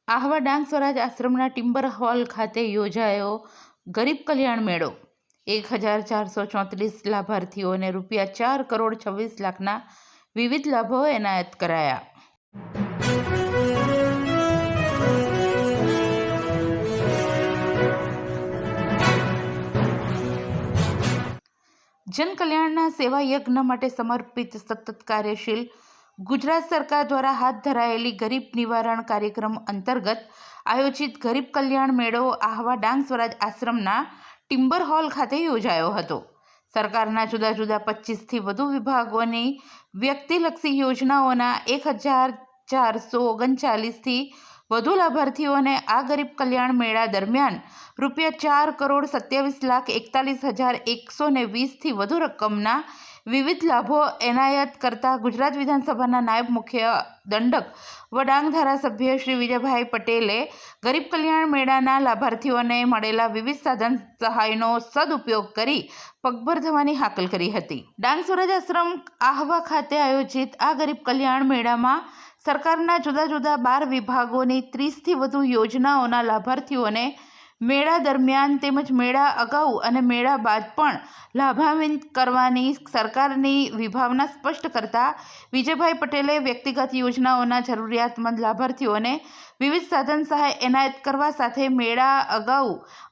આહવા ડાંગ સ્વરાજ આશ્રમના timber hall ખાતે યોજાયો ગરીબ કલ્યાણ મેળો। 1434 લાભાર્થીઓને ₹4,26,00,000ના વિવિધ લાભો એનાયત કરાયા। જનકલ્યાણના સેવા યજ્ઞ માટે સમર્પિત સતત કાર્યશીલ ગુજરાત સરકાર દ્વારા હાથ ધરાયેલી ગરીબ નિવારણ કાર્યક્રમ અંતર્ગત આયોજિત ગરીબ કલ્યાણ મેળો આહવા ડાંગ સ્વરાજ આશ્રમના ટિમ્બર હોલ ખાતે યોજાયો હતો। સરકારના જુદા જુદા 25થી વધુ વિભાગોની વ્યક્તિલક્ષી યોજનાઓના 1,439થી વધુ લાભાર્થીઓને આ ગરીબ કલ્યાણ મેળા દરમિયાન ₹4,47,41,120થી વધુ રકમના વિવિધ લાભો એનાયત કરતા ગુજરાત વિધાનસભાના નાયબ મુખ્ય દંડક વ ડાંગ ધારાસભ્ય શ્રી વિજયભાઈ પટેલે ગરીબ કલ્યાણ મેળાના લાભાર્થીઓને મળેલા વિવિધ સાધન સહાયનો સદુપયોગ કરી પગભર થવાની હાકલ કરી હતી। ડાંગ સ્વરાજ આશ્રમ આહવા ખાતે આયોજિત આ ગરીબ કલ્યાણ મેળામાં સરકારના જુદા જુદા 12 વિભાગોની 30થી વધુ યોજનાઓના લાભાર્થીઓને મેળા દરમિયાન તેમજ મેળા અગાઉ અને મેળા બાદ પણ લાભાન્વિત કરવાની સરકારની વિભાવના સ્પષ્ટ કરતા વિજયભાઈ પટેલે વ્યક્તિગત યોજનાઓના જરૂરિયાતમંદ લાભાર્થીઓને વિવિધ સાધન સહાય એનાયત કરવા સાથે મેળા અગાઉ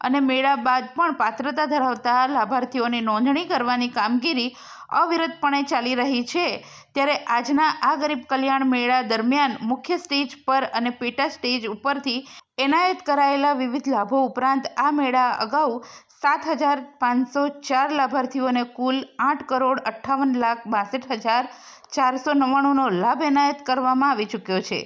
અને મેળા બાદ પણ પાત્રતા ધરાવતા લાભાર્થીઓની નોંધણી કરવાની કામગીરી અવિરતપણે ચાલી રહી છે। ત્યારે આજના આ ગરીબ કલ્યાણ મેળા દરમિયાન મુખ્ય સ્ટેજ પર અને પેટા સ્ટેજ ઉપરથી એનાયત કરાયેલા વિવિધ લાભો ઉપરાંત આ મેળા અગાઉ 7,504 લાભાર્થીઓને કુલ ₹8,58,62,499નો લાભ એનાયત કરવામાં આવી ચૂક્યો છે।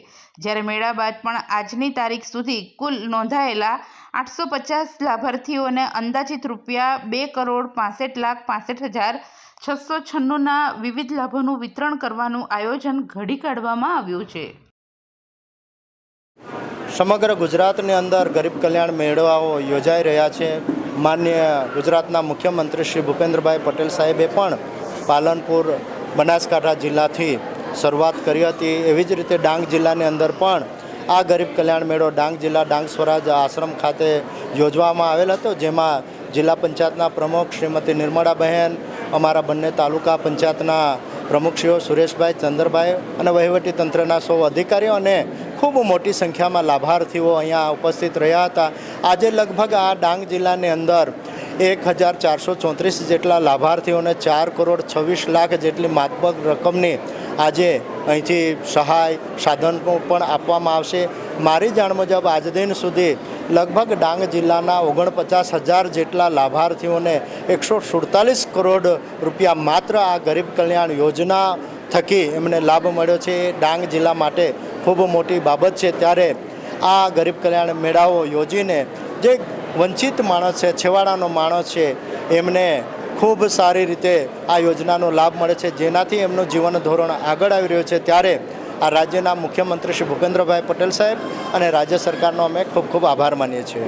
જ્યારે મેળા બાદ પણ આજની તારીખ સુધી કુલ નોંધાયેલા 850 લાભાર્થીઓને અંદાજિત ₹2,65,65,696ના વિવિધ લાભોનું વિતરણ કરવાનું આયોજન ઘડી કાઢવામાં આવ્યું છે। સમગ્ર ગુજરાતની અંદર ગરીબ કલ્યાણ મેળાઓ યોજાઈ રહ્યા છે। માન્ય ગુજરાતના મુખ્યમંત્રી શ્રી ભૂપેન્દ્રભાઈ પટેલ સાહેબે પણ પાલનપુર બનાસકાંઠા જિલ્લાથી શરૂઆત કરી હતી। એવી જ રીતે ડાંગ જિલ્લાની અંદર પણ આ ગરીબ કલ્યાણ મેળો ડાંગ જિલ્લા ડાંગ સ્વરાજ આશ્રમ ખાતે યોજવામાં આવેલ હતો, જેમાં જિલ્લા પંચાયતના પ્રમુખ શ્રીમતી નિર્મળાબહેન, અમારા બંને તાલુકા પંચાયતના પ્રમુખશ્રીઓ સુરેશભાઈ, ચંદ્રભાઈ અને વહીવટી તંત્રના સૌ અધિકારીઓ અને ખૂબ મોટી સંખ્યામાં લાભાર્થીઓ અહીંયા ઉપસ્થિત રહ્યા હતા। આજે લગભગ આ ડાંગ જિલ્લાની અંદર 1,434 જેટલા લાભાર્થીઓને 4,26,00,000 જેટલી માતબર રકમની આજે અહીંથી સહાય સાધનો પણ આપવામાં આવશે। મારી જાણ મુજબ આજ દિન સુધી લગભગ ડાંગ જિલ્લાના 49,000 જેટલા લાભાર્થીઓને 147 કરોડ રૂપિયા માત્ર આ ગરીબ કલ્યાણ યોજના થકી એમને લાભ મળ્યો છે। ડાંગ જિલ્લા માટે ખૂબ મોટી બાબત છે। ત્યારે આ ગરીબ કલ્યાણ મેળાઓ યોજીને જે વંચિત માણસ છે, છેવાડાનો માણસ છે, એમને ખૂબ સારી રીતે આ યોજનાનો લાભ મળે છે, જેનાથી એમનું જીવન ધોરણ આગળ આવી રહ્યું છે। ત્યારે આ રાજ્યના મુખ્યમંત્રી શ્રી ભૂપેન્દ્રભાઈ પટેલ સાહેબ અને રાજ્ય સરકારનો અમે ખૂબ ખૂબ આભાર માનીએ છીએ।